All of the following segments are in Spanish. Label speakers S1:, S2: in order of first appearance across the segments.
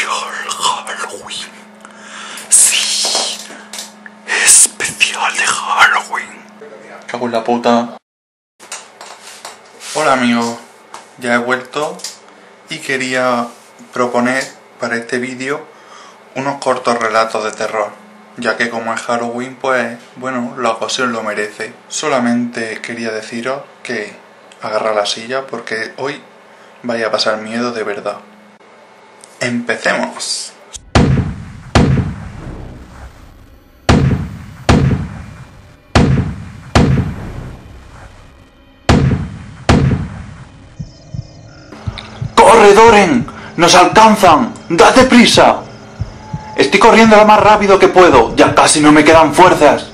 S1: especial Halloween. Sí, especial de Halloween. Cago en la puta. Hola amigos, ya he vuelto y quería proponer para este vídeo unos cortos relatos de terror, ya que como es Halloween, pues bueno, la ocasión lo merece. Solamente quería deciros que agarra la silla porque hoy vaya a pasar miedo de verdad. ¡Empecemos! ¡Corre, Doren! ¡Nos alcanzan! ¡Date prisa! Estoy corriendo lo más rápido que puedo. Ya casi no me quedan fuerzas.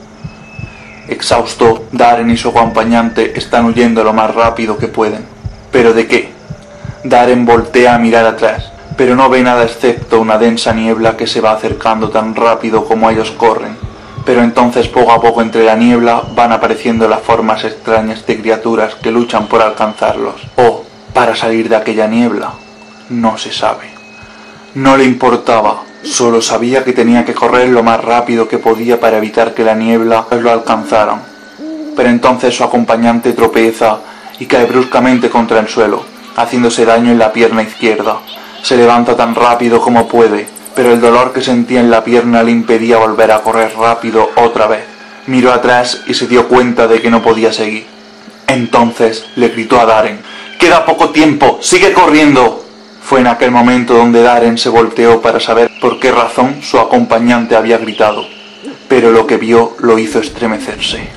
S1: Exhausto, Darren y su acompañante están huyendo lo más rápido que pueden. ¿Pero de qué? Darren voltea a mirar atrás, pero no ve nada excepto una densa niebla que se va acercando tan rápido como ellos corren. Pero entonces poco a poco entre la niebla van apareciendo las formas extrañas de criaturas que luchan por alcanzarlos. O para salir de aquella niebla, no se sabe. No le importaba, solo sabía que tenía que correr lo más rápido que podía para evitar que la niebla lo alcanzara. Pero entonces su acompañante tropeza y cae bruscamente contra el suelo, haciéndose daño en la pierna izquierda. Se levanta tan rápido como puede, pero el dolor que sentía en la pierna le impedía volver a correr rápido otra vez. Miró atrás y se dio cuenta de que no podía seguir. Entonces le gritó a Darren: «¡Queda poco tiempo! ¡Sigue corriendo!». Fue en aquel momento donde Darren se volteó para saber por qué razón su acompañante había gritado, pero lo que vio lo hizo estremecerse.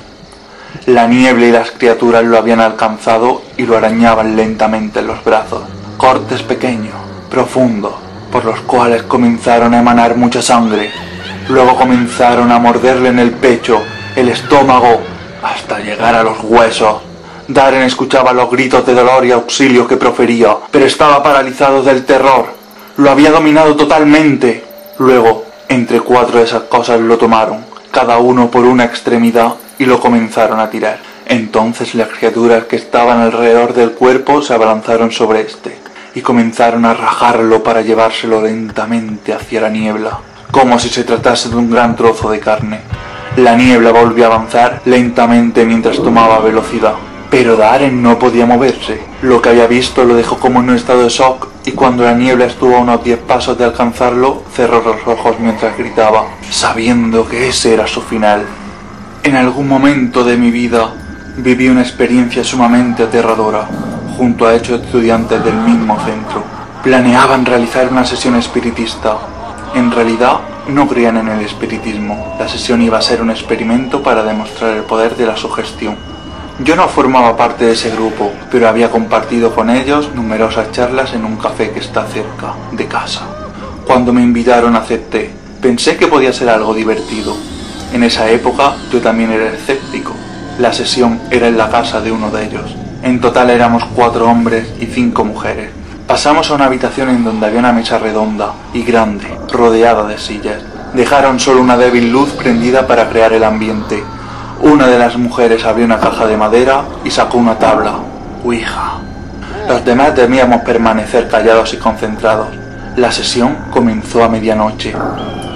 S1: La niebla y las criaturas lo habían alcanzado y lo arañaban lentamente en los brazos. Cortes pequeños, profundos, por los cuales comenzaron a emanar mucha sangre. Luego comenzaron a morderle en el pecho, el estómago, hasta llegar a los huesos. Darren escuchaba los gritos de dolor y auxilio que profería, pero estaba paralizado del terror. Lo había dominado totalmente. Luego, entre 4 de esas cosas lo tomaron, cada uno por una extremidad, y lo comenzaron a tirar. Entonces las criaturas que estaban alrededor del cuerpo se abalanzaron sobre este, y comenzaron a rajarlo para llevárselo lentamente hacia la niebla, como si se tratase de un gran trozo de carne. La niebla volvió a avanzar lentamente mientras tomaba velocidad. Pero Darren no podía moverse. Lo que había visto lo dejó como en un estado de shock, y cuando la niebla estuvo a unos 10 pasos de alcanzarlo, cerró los ojos mientras gritaba, sabiendo que ese era su final. En algún momento de mi vida viví una experiencia sumamente aterradora, junto a 8 estudiantes del mismo centro. Planeaban realizar una sesión espiritista. En realidad, no creían en el espiritismo. La sesión iba a ser un experimento para demostrar el poder de la sugestión. Yo no formaba parte de ese grupo, pero había compartido con ellos numerosas charlas en un café que está cerca de casa. Cuando me invitaron acepté. Pensé que podía ser algo divertido. En esa época yo también era escéptico. La sesión era en la casa de uno de ellos. En total éramos 4 hombres y 5 mujeres. Pasamos a una habitación en donde había una mesa redonda y grande, rodeada de sillas. Dejaron solo una débil luz prendida para crear el ambiente. Una de las mujeres abrió una caja de madera y sacó una tabla, Ouija. Los demás debíamos permanecer callados y concentrados. La sesión comenzó a medianoche.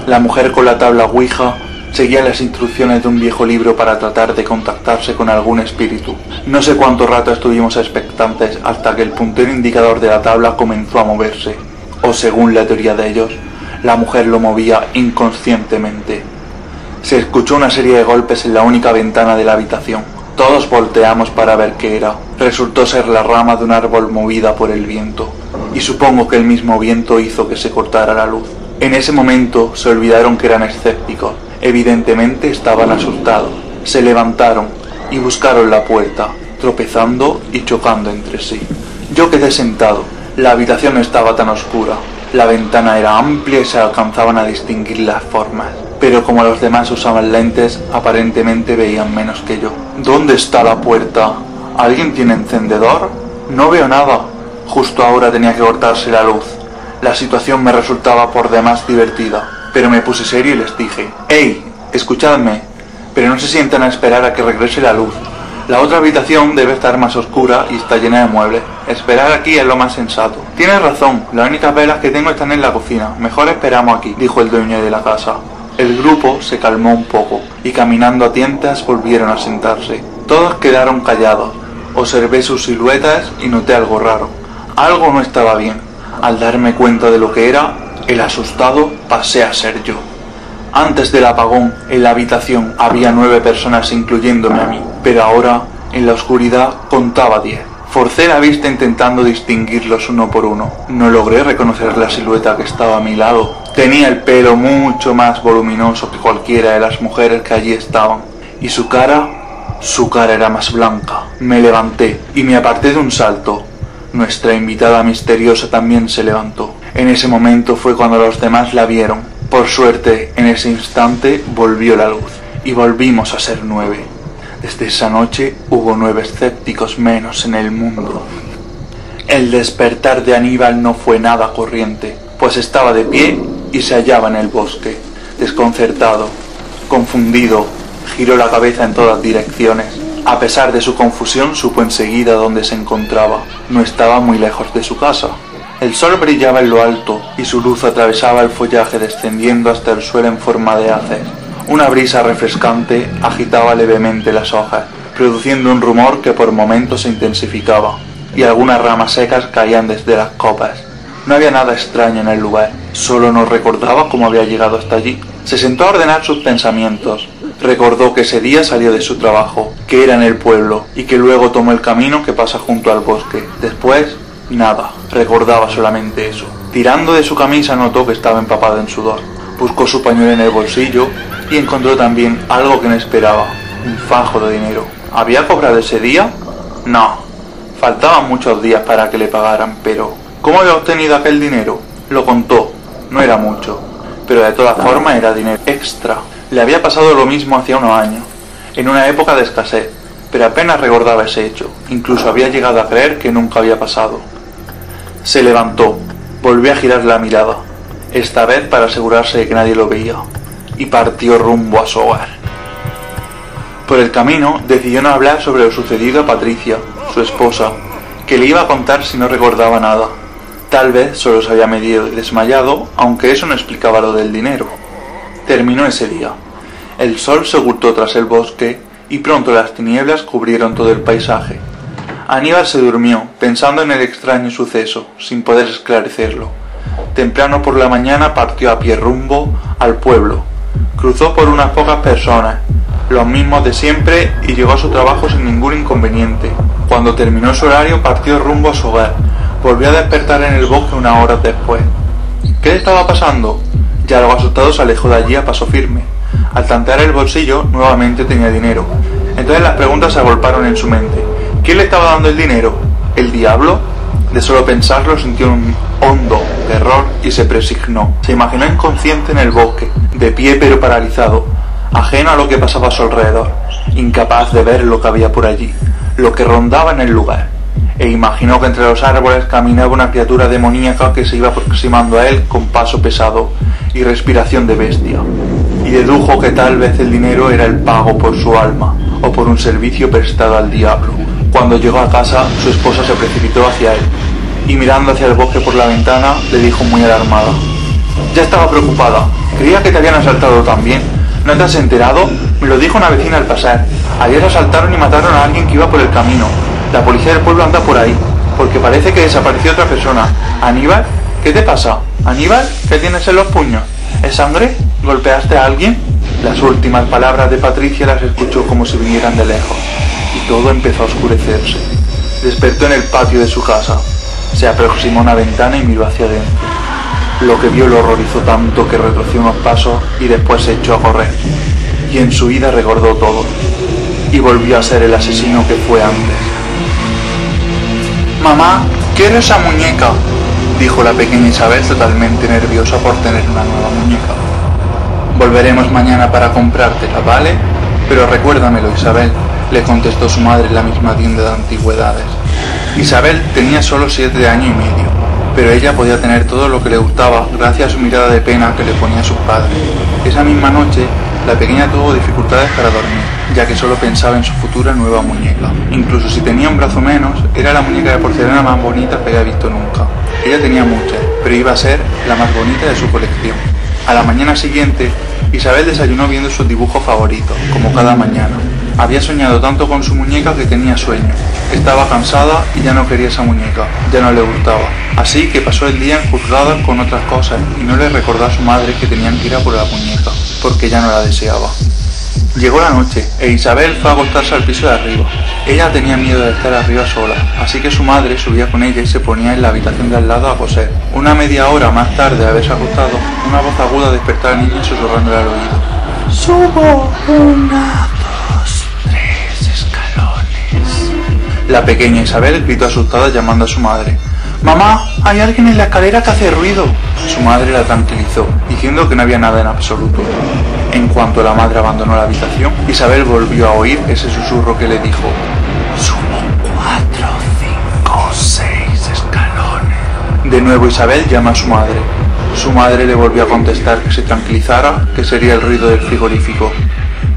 S1: La mujer con la tabla Ouija seguía las instrucciones de un viejo libro para tratar de contactarse con algún espíritu. No sé cuánto rato estuvimos expectantes hasta que el puntero indicador de la tabla comenzó a moverse, o según la teoría de ellos, la mujer lo movía inconscientemente. Se escuchó una serie de golpes en la única ventana de la habitación. Todos volteamos para ver qué era. Resultó ser la rama de un árbol movida por el viento, y supongo que el mismo viento hizo que se cortara la luz. En ese momento se olvidaron que eran escépticos. Evidentemente estaban asustados. Se levantaron y buscaron la puerta, tropezando y chocando entre sí. Yo quedé sentado. La habitación no estaba tan oscura. La ventana era amplia y se alcanzaban a distinguir las formas. Pero como los demás usaban lentes, aparentemente veían menos que yo. ¿Dónde está la puerta? ¿Alguien tiene encendedor? No veo nada. Justo ahora tenía que cortarse la luz. La situación me resultaba por demás divertida, pero me puse serio y les dije: «¡Hey! Escuchadme, pero no se sientan a esperar a que regrese la luz. La otra habitación debe estar más oscura y está llena de muebles. Esperar aquí es lo más sensato. Tienes razón, las únicas velas que tengo están en la cocina. Mejor esperamos aquí, dijo el dueño de la casa. El grupo se calmó un poco y caminando a tientas volvieron a sentarse. Todos quedaron callados. Observé sus siluetas y noté algo raro. Algo no estaba bien. Al darme cuenta de lo que era, el asustado pasé a ser yo. Antes del apagón, en la habitación había 9 personas incluyéndome a mí, pero ahora, en la oscuridad, contaba 10. Forcé la vista intentando distinguirlos uno por uno. No logré reconocer la silueta que estaba a mi lado. Tenía el pelo mucho más voluminoso que cualquiera de las mujeres que allí estaban. Y su cara era más blanca. Me levanté y me aparté de un salto. Nuestra invitada misteriosa también se levantó. En ese momento fue cuando los demás la vieron. Por suerte, en ese instante volvió la luz y volvimos a ser 9. Desde esa noche hubo 9 escépticos menos en el mundo. El despertar de Aníbal no fue nada corriente, pues estaba de pie y se hallaba en el bosque. Desconcertado, confundido, giró la cabeza en todas direcciones. A pesar de su confusión, supo enseguida dónde se encontraba. No estaba muy lejos de su casa. El sol brillaba en lo alto y su luz atravesaba el follaje descendiendo hasta el suelo en forma de haces. Una brisa refrescante agitaba levemente las hojas, produciendo un rumor que por momentos se intensificaba, y algunas ramas secas caían desde las copas. No había nada extraño en el lugar, solo no recordaba cómo había llegado hasta allí. Se sentó a ordenar sus pensamientos. Recordó que ese día salió de su trabajo, que era en el pueblo, y que luego tomó el camino que pasa junto al bosque. Después, nada, recordaba solamente eso. Tirando de su camisa notó que estaba empapado en sudor. Buscó su pañuelo en el bolsillo y encontró también algo que no esperaba, un fajo de dinero. ¿Había cobrado ese día? No, faltaban muchos días para que le pagaran, pero ¿cómo había obtenido aquel dinero? Lo contó, no era mucho, pero de todas formas era dinero extra. Le había pasado lo mismo hacía unos años, en una época de escasez, pero apenas recordaba ese hecho, incluso había llegado a creer que nunca había pasado. Se levantó, volvió a girar la mirada, esta vez para asegurarse de que nadie lo veía, y partió rumbo a su hogar. Por el camino decidió no hablar sobre lo sucedido a Patricia, su esposa, que le iba a contar si no recordaba nada. Tal vez solo se había medio desmayado, aunque eso no explicaba lo del dinero. Terminó ese día. El sol se ocultó tras el bosque y pronto las tinieblas cubrieron todo el paisaje. Aníbal se durmió, pensando en el extraño suceso, sin poder esclarecerlo. Temprano por la mañana partió a pie rumbo al pueblo. Cruzó por unas pocas personas, los mismos de siempre, y llegó a su trabajo sin ningún inconveniente. Cuando terminó su horario partió rumbo a su hogar. Volvió a despertar en el bosque unas horas después. ¿Qué le estaba pasando? Ya algo asustado se alejó de allí a paso firme. Al tantear el bolsillo, nuevamente tenía dinero. Entonces las preguntas se agolparon en su mente. ¿Quién le estaba dando el dinero? ¿El diablo? De solo pensarlo sintió un hondo terror y se presignó. Se imaginó inconsciente en el bosque, de pie pero paralizado, ajeno a lo que pasaba a su alrededor, incapaz de ver lo que había por allí, lo que rondaba en el lugar. E imaginó que entre los árboles caminaba una criatura demoníaca que se iba aproximando a él con paso pesado y respiración de bestia. Y dedujo que tal vez el dinero era el pago por su alma o por un servicio prestado al diablo. Cuando llegó a casa, su esposa se precipitó hacia él y mirando hacia el bosque por la ventana le dijo muy alarmada: ya estaba preocupada, creía que te habían asaltado también. ¿No te has enterado? Me lo dijo una vecina al pasar. Ayer asaltaron y mataron a alguien que iba por el camino. La policía del pueblo anda por ahí, porque parece que desapareció otra persona. ¿Aníbal? ¿Qué te pasa? ¿Aníbal? ¿Qué tienes en los puños? ¿Es sangre? ¿Golpeaste a alguien? Las últimas palabras de Patricia las escuchó como si vinieran de lejos, y todo empezó a oscurecerse. Despertó en el patio de su casa. Se aproximó a una ventana y miró hacia adentro. Lo que vio lo horrorizó tanto que retroció unos pasos y después se echó a correr. Y en su ida recordó todo, y volvió a ser el asesino que fue antes. «Mamá, quiero esa muñeca», dijo la pequeña Isabel totalmente nerviosa por tener una nueva muñeca. «Volveremos mañana para comprártela, ¿vale? Pero recuérdamelo, Isabel», le contestó su madre en la misma tienda de antigüedades. Isabel tenía solo 7 años y medio, pero ella podía tener todo lo que le gustaba gracias a su mirada de pena que le ponía a sus padres. Esa misma noche, La pequeña tuvo dificultades para dormir, ya que solo pensaba en su futura nueva muñeca. Incluso si tenía un brazo menos, era la muñeca de porcelana más bonita que había visto nunca. Ella tenía muchas, pero iba a ser la más bonita de su colección. A la mañana siguiente, Isabel desayunó viendo sus dibujos favoritos, como cada mañana. Había soñado tanto con su muñeca que tenía sueño. Estaba cansada y ya no quería esa muñeca, ya no le gustaba. Así que pasó el día enjuzgada con otras cosas y no le recordó a su madre que tenían que ir a por la muñeca, porque ya no la deseaba. Llegó la noche e Isabel fue a acostarse al piso de arriba. Ella tenía miedo de estar arriba sola, así que su madre subía con ella y se ponía en la habitación de al lado a coser. Una media hora más tarde de haberse acostado, una voz aguda despertó al niño susurrándole al oído.
S2: Subo 1, 2, 3 escalones.
S1: La pequeña Isabel gritó asustada llamando a su madre. «Mamá, hay alguien en la escalera que hace ruido». Su madre la tranquilizó, diciendo que no había nada en absoluto. En cuanto la madre abandonó la habitación, Isabel volvió a oír ese susurro que le dijo:
S2: «Subo 4, 5, 6 escalones».
S1: De nuevo Isabel llama a su madre. Su madre le volvió a contestar que se tranquilizara, que sería el ruido del frigorífico.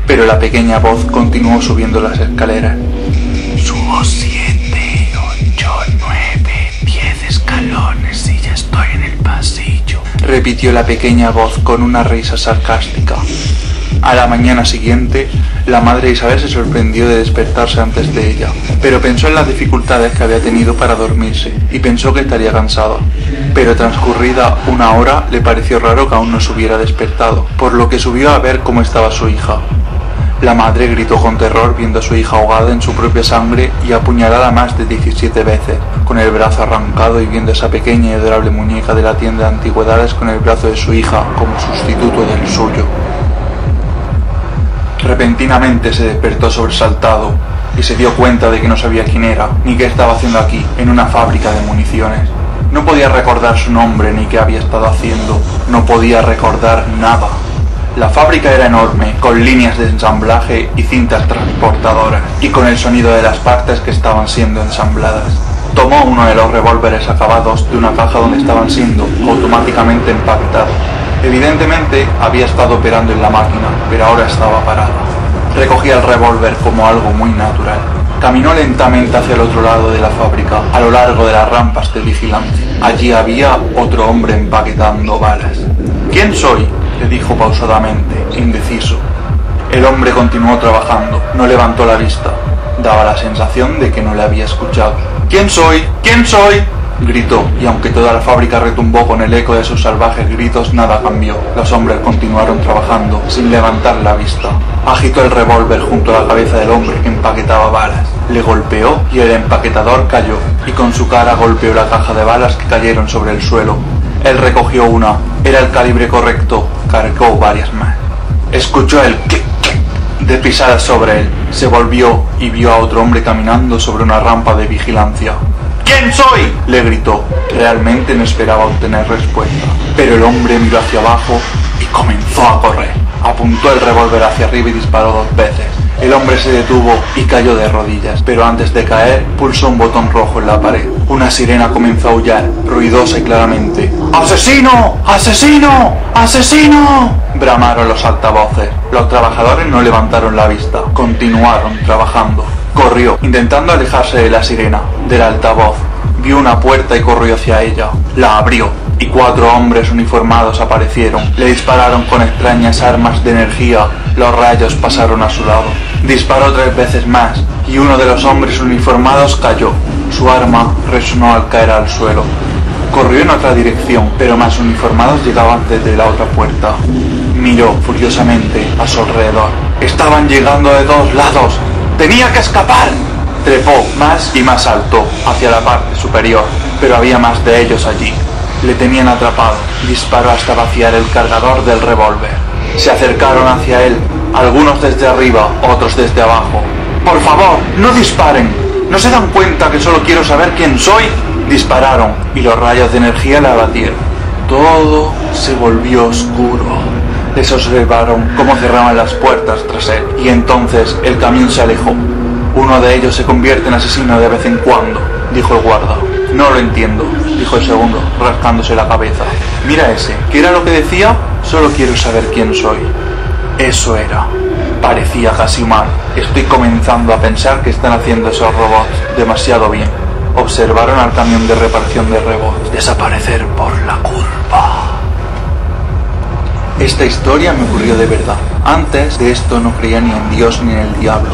S1: Pero la pequeña voz continuó subiendo las escaleras.
S2: «Subo 7, 8, 9, 10 escalones y ya estoy en el pasillo»,
S1: repitió la pequeña voz con una risa sarcástica. A la mañana siguiente, la madre de Isabel se sorprendió de despertarse antes de ella, pero pensó en las dificultades que había tenido para dormirse y pensó que estaría cansada. Pero transcurrida una hora, le pareció raro que aún no se hubiera despertado, por lo que subió a ver cómo estaba su hija. La madre gritó con terror viendo a su hija ahogada en su propia sangre y apuñalada más de 17 veces, con el brazo arrancado, y viendo esa pequeña y adorable muñeca de la tienda de antigüedades con el brazo de su hija como sustituto del suyo. Repentinamente se despertó sobresaltado y se dio cuenta de que no sabía quién era, ni qué estaba haciendo aquí, en una fábrica de municiones. No podía recordar su nombre ni qué había estado haciendo, no podía recordar nada. La fábrica era enorme, con líneas de ensamblaje y cintas transportadoras, y con el sonido de las partes que estaban siendo ensambladas. Tomó uno de los revólveres acabados de una caja donde estaban siendo automáticamente empaquetados. Evidentemente había estado operando en la máquina, pero ahora estaba parada. Recogía el revólver como algo muy natural. Caminó lentamente hacia el otro lado de la fábrica, a lo largo de las rampas de vigilancia. Allí había otro hombre empaquetando balas. «¿Quién soy?», le dijo pausadamente, indeciso. El hombre continuó trabajando, no levantó la vista. Daba la sensación de que no le había escuchado. «¿Quién soy? ¿Quién soy?», gritó, y aunque toda la fábrica retumbó con el eco de sus salvajes gritos, nada cambió. Los hombres continuaron trabajando, sin levantar la vista. Agitó el revólver junto a la cabeza del hombre que empaquetaba balas. Le golpeó y el empaquetador cayó, y con su cara golpeó la caja de balas que cayeron sobre el suelo. Él recogió una, era el calibre correcto, cargó varias más. Escuchó el clic de pisadas sobre él. Se volvió y vio a otro hombre caminando sobre una rampa de vigilancia. «¿Quién soy?», le gritó. Realmente no esperaba obtener respuesta, pero el hombre miró hacia abajo y comenzó a correr. Apuntó el revólver hacia arriba y disparó 2 veces. El hombre se detuvo y cayó de rodillas, pero antes de caer pulsó un botón rojo en la pared. Una sirena comenzó a aullar, ruidosa y claramente. «¡Asesino! ¡Asesino! ¡Asesino!», bramaron los altavoces. Los trabajadores no levantaron la vista, continuaron trabajando. Corrió, intentando alejarse de la sirena, del altavoz. Vio una puerta y corrió hacia ella. La abrió, y 4 hombres uniformados aparecieron. Le dispararon con extrañas armas de energía. Los rayos pasaron a su lado. Disparó 3 veces más, y uno de los hombres uniformados cayó. Su arma resonó al caer al suelo. Corrió en otra dirección, pero más uniformados llegaban desde la otra puerta. Miró furiosamente a su alrededor. Estaban llegando de todos lados. ¡Tenía que escapar! Trepó más y más alto, hacia la parte superior, pero había más de ellos allí. Le tenían atrapado. Disparó hasta vaciar el cargador del revólver. Se acercaron hacia él, algunos desde arriba, otros desde abajo. «¡Por favor, no disparen! ¿No se dan cuenta que solo quiero saber quién soy?». Dispararon, y los rayos de energía la abatieron. Todo se volvió oscuro. Les observaron cómo cerraban las puertas tras él, y entonces el camión se alejó. «Uno de ellos se convierte en asesino de vez en cuando», dijo el guarda. «No lo entiendo», dijo el segundo, rascándose la cabeza. «Mira ese, ¿qué era lo que decía? Solo quiero saber quién soy». Eso era. Parecía casi humano. Estoy comenzando a pensar que están haciendo esos robots demasiado bien. Observaron al camión de reparación de robots desaparecer por la curva. Esta historia me ocurrió de verdad. Antes de esto no creía ni en Dios ni en el diablo.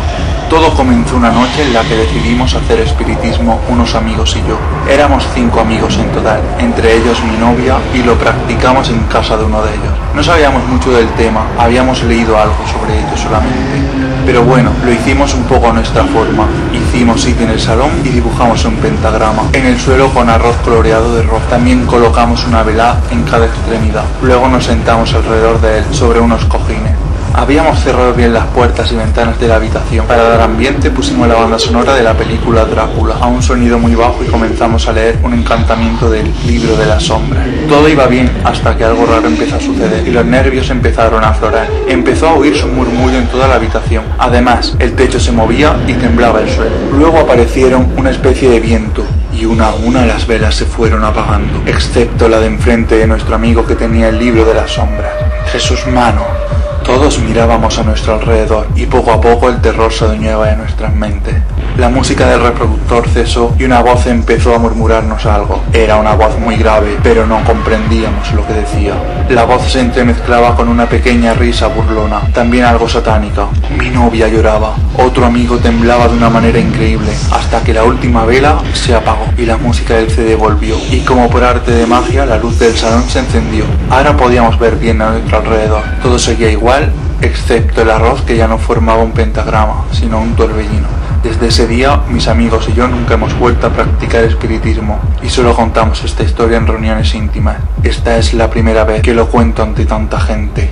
S1: Todo comenzó una noche en la que decidimos hacer espiritismo unos amigos y yo. Éramos 5 amigos en total, entre ellos mi novia, y lo practicamos en casa de uno de ellos. No sabíamos mucho del tema, habíamos leído algo sobre ello solamente. Pero bueno, lo hicimos un poco a nuestra forma. Hicimos sitio en el salón y dibujamos un pentagrama en el suelo con arroz coloreado de rojo. También colocamos una vela en cada extremidad. Luego nos sentamos alrededor de él, sobre unos cojines. Habíamos cerrado bien las puertas y ventanas de la habitación. Para dar ambiente pusimos la banda sonora de la película Drácula a un sonido muy bajo y comenzamos a leer un encantamiento del libro de las sombras. Todo iba bien hasta que algo raro empezó a suceder y los nervios empezaron a aflorar. Empezó a oírse un murmullo en toda la habitación. Además, el techo se movía y temblaba el suelo. Luego aparecieron una especie de viento y una a una las velas se fueron apagando, excepto la de enfrente de nuestro amigo que tenía el libro de las sombras. Jesús mano. Todos mirábamos a nuestro alrededor y poco a poco el terror se adueñaba de nuestras mentes. La música del reproductor cesó y una voz empezó a murmurarnos algo. Era una voz muy grave, pero no comprendíamos lo que decía. La voz se entremezclaba con una pequeña risa burlona, también algo satánica. Mi novia lloraba, otro amigo temblaba de una manera increíble, hasta que la última vela se apagó y la música del CD volvió. Y como por arte de magia, la luz del salón se encendió. Ahora podíamos ver bien a nuestro alrededor. Todo seguía igual, excepto el arroz que ya no formaba un pentagrama, sino un torbellino. Desde ese día, mis amigos y yo nunca hemos vuelto a practicar espiritismo y solo contamos esta historia en reuniones íntimas. Esta es la primera vez que lo cuento ante tanta gente.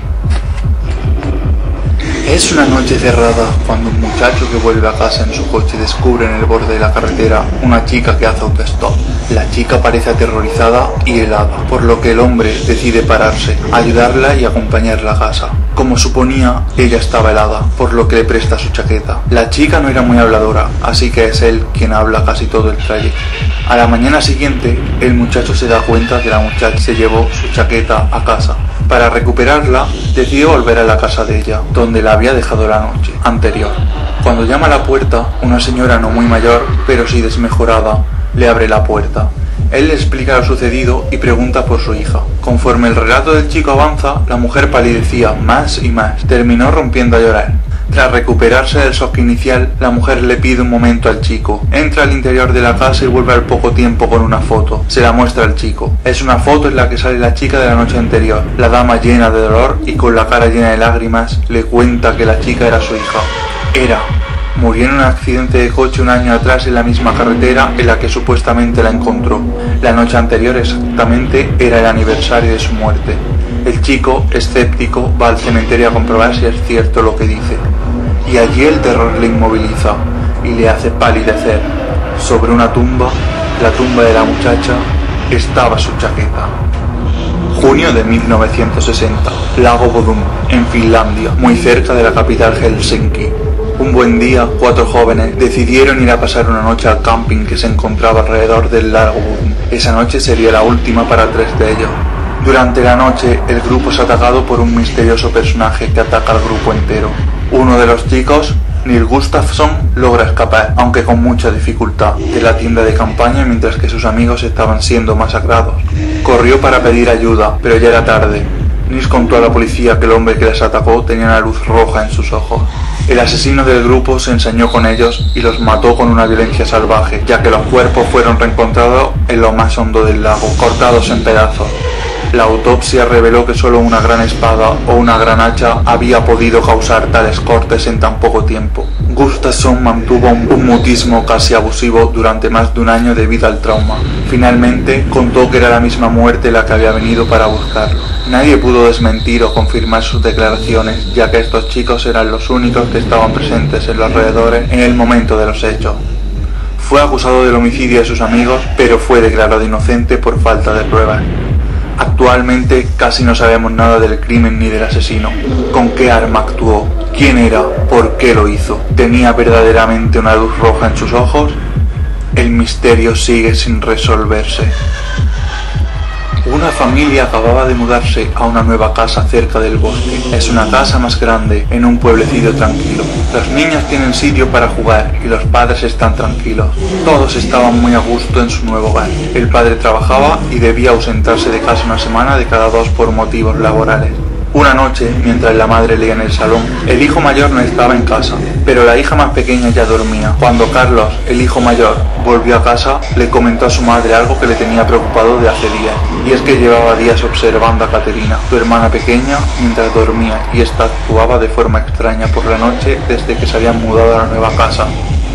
S1: Es una noche cerrada cuando un muchacho que vuelve a casa en su coche descubre en el borde de la carretera una chica que hace autostop. La chica parece aterrorizada y helada, por lo que el hombre decide pararse, ayudarla y acompañarla a casa. Como suponía, ella estaba helada, por lo que le presta su chaqueta. La chica no era muy habladora, así que es él quien habla casi todo el trayecto. A la mañana siguiente, el muchacho se da cuenta que la muchacha se llevó su chaqueta a casa. Para recuperarla, decidió volver a la casa de ella, donde la había dejado la noche anterior. Cuando llama a la puerta, una señora no muy mayor, pero sí desmejorada, le abre la puerta. Él le explica lo sucedido y pregunta por su hija. Conforme el relato del chico avanza, la mujer palidecía más y más. Terminó rompiendo a llorar. Tras recuperarse del shock inicial, la mujer le pide un momento al chico. Entra al interior de la casa y vuelve al poco tiempo con una foto. Se la muestra al chico. Es una foto en la que sale la chica de la noche anterior. La dama llena de dolor y con la cara llena de lágrimas le cuenta que la chica era su hija. Murió en un accidente de coche un año atrás en la misma carretera en la que supuestamente la encontró. La noche anterior exactamente era el aniversario de su muerte. El chico, escéptico, va al cementerio a comprobar si es cierto lo que dice. Y allí el terror le inmoviliza y le hace palidecer. Sobre una tumba, la tumba de la muchacha, estaba su chaqueta. Junio de 1960, Lago Bodum, en Finlandia, muy cerca de la capital Helsinki. Un buen día, 4 jóvenes decidieron ir a pasar una noche al camping que se encontraba alrededor del lago Bodum. Esa noche sería la última para 3 de ellos. Durante la noche, el grupo es atacado por un misterioso personaje que ataca al grupo entero. Uno de los chicos, Neil Gustafsson, logra escapar, aunque con mucha dificultad, de la tienda de campaña mientras que sus amigos estaban siendo masacrados. Corrió para pedir ayuda, pero ya era tarde. Nils contó a la policía que el hombre que les atacó tenía una luz roja en sus ojos. El asesino del grupo se ensañó con ellos y los mató con una violencia salvaje, ya que los cuerpos fueron reencontrados en lo más hondo del lago, cortados en pedazos. La autopsia reveló que solo una gran espada o una gran hacha había podido causar tales cortes en tan poco tiempo. Gustafsson mantuvo un mutismo casi abusivo durante más de un año debido al trauma. Finalmente contó que era la misma muerte la que había venido para buscarlo. Nadie pudo desmentir o confirmar sus declaraciones, ya que estos chicos eran los únicos que estaban presentes en los alrededores en el momento de los hechos. Fue acusado del homicidio de sus amigos, pero fue declarado inocente por falta de pruebas. Actualmente casi no sabemos nada del crimen ni del asesino. ¿Con qué arma actuó? ¿Quién era? ¿Por qué lo hizo? ¿Tenía verdaderamente una luz roja en sus ojos? El misterio sigue sin resolverse. Una familia acababa de mudarse a una nueva casa cerca del bosque. Es una casa más grande, en un pueblecillo tranquilo. Los niños tienen sitio para jugar y los padres están tranquilos. Todos estaban muy a gusto en su nuevo hogar. El padre trabajaba y debía ausentarse de casa una semana de cada dos por motivos laborales. Una noche, mientras la madre leía en el salón, el hijo mayor no estaba en casa, pero la hija más pequeña ya dormía. Cuando Carlos, el hijo mayor, volvió a casa, le comentó a su madre algo que le tenía preocupado de hace días, y es que llevaba días observando a Caterina, su hermana pequeña, mientras dormía, y esta actuaba de forma extraña por la noche desde que se habían mudado a la nueva casa.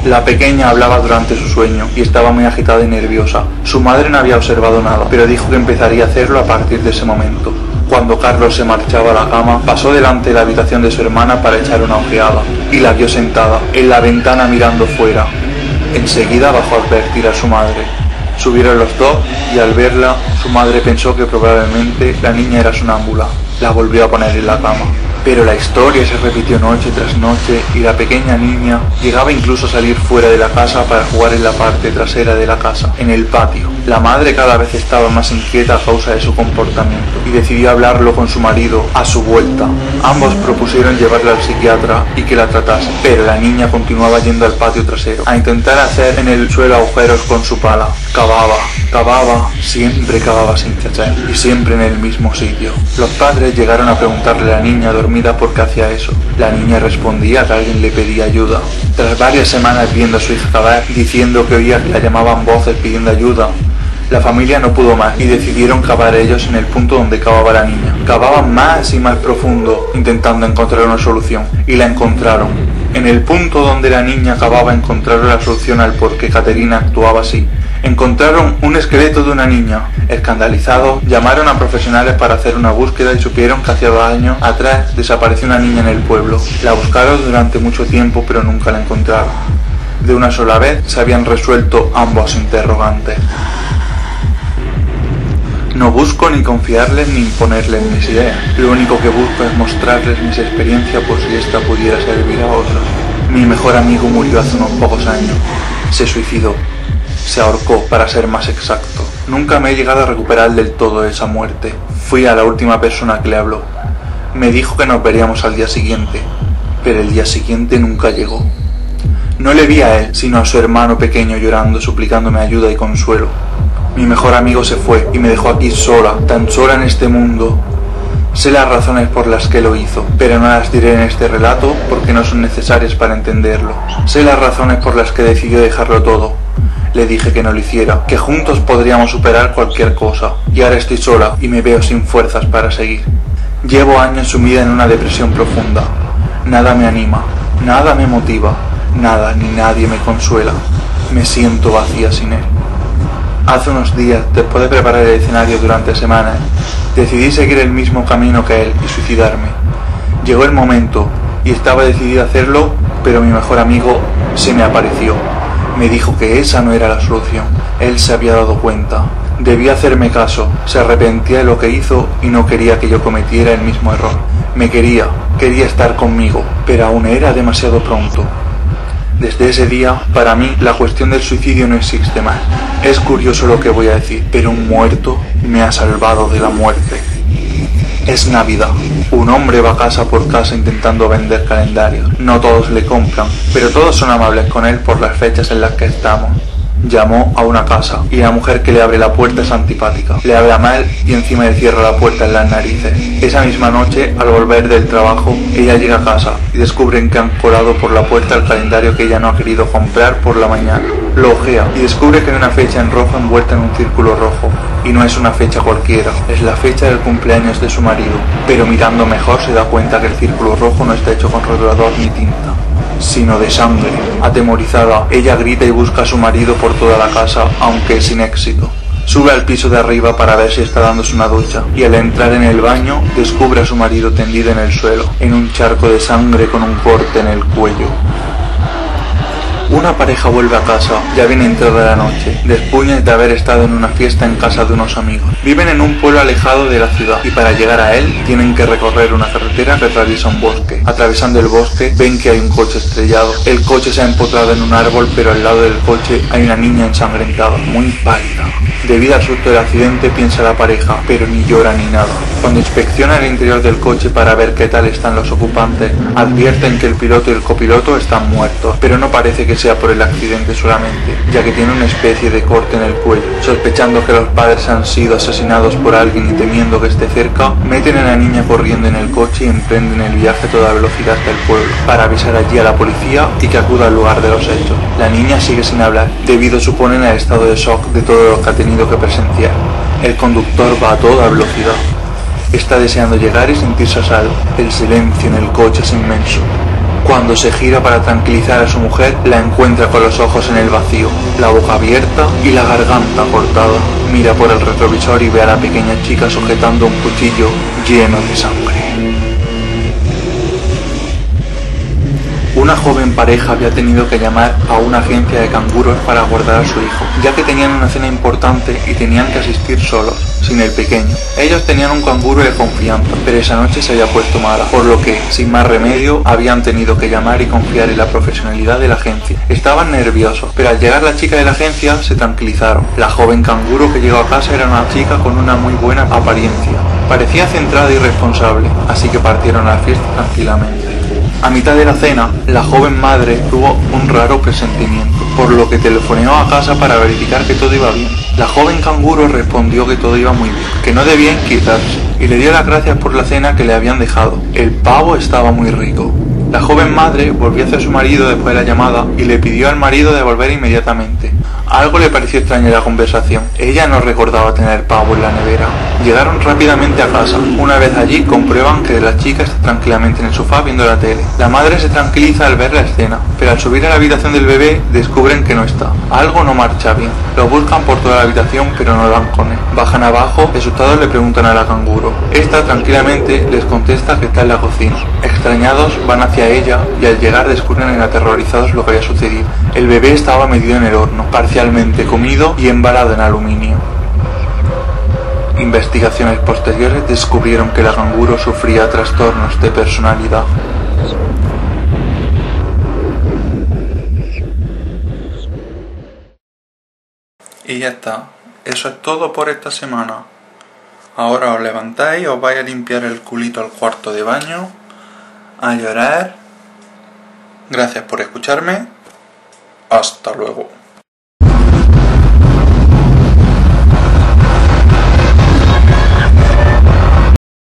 S1: La pequeña hablaba durante su sueño y estaba muy agitada y nerviosa. Su madre no había observado nada, pero dijo que empezaría a hacerlo a partir de ese momento. Cuando Carlos se marchaba a la cama, pasó delante de la habitación de su hermana para echar una ojeada, y la vio sentada en la ventana mirando fuera. Enseguida bajó a advertir a su madre. Subieron los dos y al verla, su madre pensó que probablemente la niña era sonámbula. La volvió a poner en la cama. Pero la historia se repitió noche tras noche y la pequeña niña llegaba incluso a salir fuera de la casa para jugar en la parte trasera de la casa, en el patio. La madre cada vez estaba más inquieta a causa de su comportamiento y decidió hablarlo con su marido a su vuelta. Ambos propusieron llevarla al psiquiatra y que la tratase, pero la niña continuaba yendo al patio trasero a intentar hacer en el suelo agujeros con su pala. Cavaba, siempre cavaba sin cesar y siempre en el mismo sitio. Los padres llegaron a preguntarle a la niña dormida por qué hacía eso. La niña respondía que alguien le pedía ayuda. Tras varias semanas viendo a su hija cavar, diciendo que oía que la llamaban voces pidiendo ayuda, la familia no pudo más y decidieron cavar ellos en el punto donde cavaba la niña. Cavaban más y más profundo, intentando encontrar una solución, y la encontraron. En el punto donde la niña cavaba encontraron la solución al por qué Caterina actuaba así. Encontraron un esqueleto de una niña. Escandalizados, llamaron a profesionales para hacer una búsqueda y supieron que hacía 2 años atrás desapareció una niña en el pueblo. La buscaron durante mucho tiempo pero nunca la encontraron. De una sola vez se habían resuelto ambos interrogantes. No busco ni confiarles ni imponerles mis ideas. Lo único que busco es mostrarles mis experiencias por si esta pudiera servir a otros. Mi mejor amigo murió hace unos pocos años. Se suicidó. Se ahorcó, para ser más exacto. Nunca me he llegado a recuperar del todo de esa muerte. Fui a la última persona que le habló. Me dijo que nos veríamos al día siguiente, pero el día siguiente nunca llegó. No le vi a él, sino a su hermano pequeño llorando, suplicándome ayuda y consuelo. Mi mejor amigo se fue y me dejó aquí sola, tan sola en este mundo. Sé las razones por las que lo hizo, pero no las diré en este relato porque no son necesarias para entenderlo. Sé las razones por las que decidió dejarlo todo. Le dije que no lo hiciera, que juntos podríamos superar cualquier cosa, y ahora estoy sola y me veo sin fuerzas para seguir. Llevo años sumida en una depresión profunda. Nada me anima, nada me motiva, nada ni nadie me consuela. Me siento vacía sin él. Hace unos días, después de preparar el escenario durante semanas, decidí seguir el mismo camino que él y suicidarme. Llegó el momento y estaba decidida a hacerlo, pero mi mejor amigo se me apareció. Me dijo que esa no era la solución. Él se había dado cuenta. Debía hacerme caso. Se arrepentía de lo que hizo y no quería que yo cometiera el mismo error. Me quería estar conmigo, pero aún era demasiado pronto. Desde ese día, para mí, la cuestión del suicidio no existe más. Es curioso lo que voy a decir, pero un muerto me ha salvado de la muerte. Es Navidad. Un hombre va casa por casa intentando vender calendarios. No todos le compran, pero todos son amables con él por las fechas en las que estamos. Llamó a una casa y la mujer que le abre la puerta es antipática. Le habla mal y encima le cierra la puerta en las narices. Esa misma noche, al volver del trabajo, ella llega a casa y descubren que han colado por la puerta el calendario que ella no ha querido comprar por la mañana. Lo ojea y descubre que hay una fecha en rojo envuelta en un círculo rojo. Y no es una fecha cualquiera, es la fecha del cumpleaños de su marido. Pero mirando mejor se da cuenta que el círculo rojo no está hecho con rotulador ni tinta, sino de sangre. Atemorizada, ella grita y busca a su marido por toda la casa, aunque sin éxito. Sube al piso de arriba para ver si está dándose una ducha, y al entrar en el baño, descubre a su marido tendido en el suelo, en un charco de sangre con un corte en el cuello. Una pareja vuelve a casa, ya bien entrada la noche, después de haber estado en una fiesta en casa de unos amigos. Viven en un pueblo alejado de la ciudad y para llegar a él tienen que recorrer una carretera que atraviesa un bosque. Atravesando el bosque ven que hay un coche estrellado. El coche se ha empotrado en un árbol, pero al lado del coche hay una niña ensangrentada, muy pálida. Debido al susto del accidente piensa la pareja, pero ni llora ni nada. Cuando inspecciona el interior del coche para ver qué tal están los ocupantes, advierten que el piloto y el copiloto están muertos, pero no parece que sea por el accidente solamente, ya que tiene una especie de corte en el cuello. Sospechando que los padres han sido asesinados por alguien y temiendo que esté cerca, meten a la niña corriendo en el coche y emprenden el viaje a toda velocidad hasta el pueblo, para avisar allí a la policía y que acuda al lugar de los hechos. La niña sigue sin hablar, debido suponen al estado de shock de todo lo que ha tenido que presenciar. El conductor va a toda velocidad. Está deseando llegar y sentirse a salvo. El silencio en el coche es inmenso. Cuando se gira para tranquilizar a su mujer, la encuentra con los ojos en el vacío, la boca abierta y la garganta cortada. Mira por el retrovisor y ve a la pequeña chica sujetando un cuchillo lleno de sangre. Una joven pareja había tenido que llamar a una agencia de canguros para guardar a su hijo, ya que tenían una cena importante y tenían que asistir solos, sin el pequeño. Ellos tenían un canguro de confianza, pero esa noche se había puesto mala, por lo que, sin más remedio, habían tenido que llamar y confiar en la profesionalidad de la agencia. Estaban nerviosos, pero al llegar la chica de la agencia se tranquilizaron. La joven canguro que llegó a casa era una chica con una muy buena apariencia. Parecía centrada y responsable, así que partieron a la fiesta tranquilamente. A mitad de la cena, la joven madre tuvo un raro presentimiento, por lo que telefoneó a casa para verificar que todo iba bien. La joven canguro respondió que todo iba muy bien, que no debía inquietarse, y le dio las gracias por la cena que le habían dejado. El pavo estaba muy rico. La joven madre volvió hacia su marido después de la llamada y le pidió al marido de volver inmediatamente. Algo le pareció extraña la conversación. Ella no recordaba tener pavo en la nevera. Llegaron rápidamente a casa. Una vez allí comprueban que la chica está tranquilamente en el sofá viendo la tele. La madre se tranquiliza al ver la escena, pero al subir a la habitación del bebé descubren que no está. Algo no marcha bien. Lo buscan por toda la habitación pero no dan con él. Bajan abajo, asustados le preguntan a la canguro. Esta tranquilamente les contesta que está en la cocina. Extrañados van hacia ella y al llegar descubren aterrorizados lo que había sucedido. El bebé estaba metido en el horno, parcialmente comido y embalado en aluminio. Investigaciones posteriores descubrieron que la canguro sufría trastornos de personalidad. Y ya está. Eso es todo por esta semana. Ahora os levantáis, os vais a limpiar el culito al cuarto de baño, a llorar. Gracias por escucharme. Hasta luego.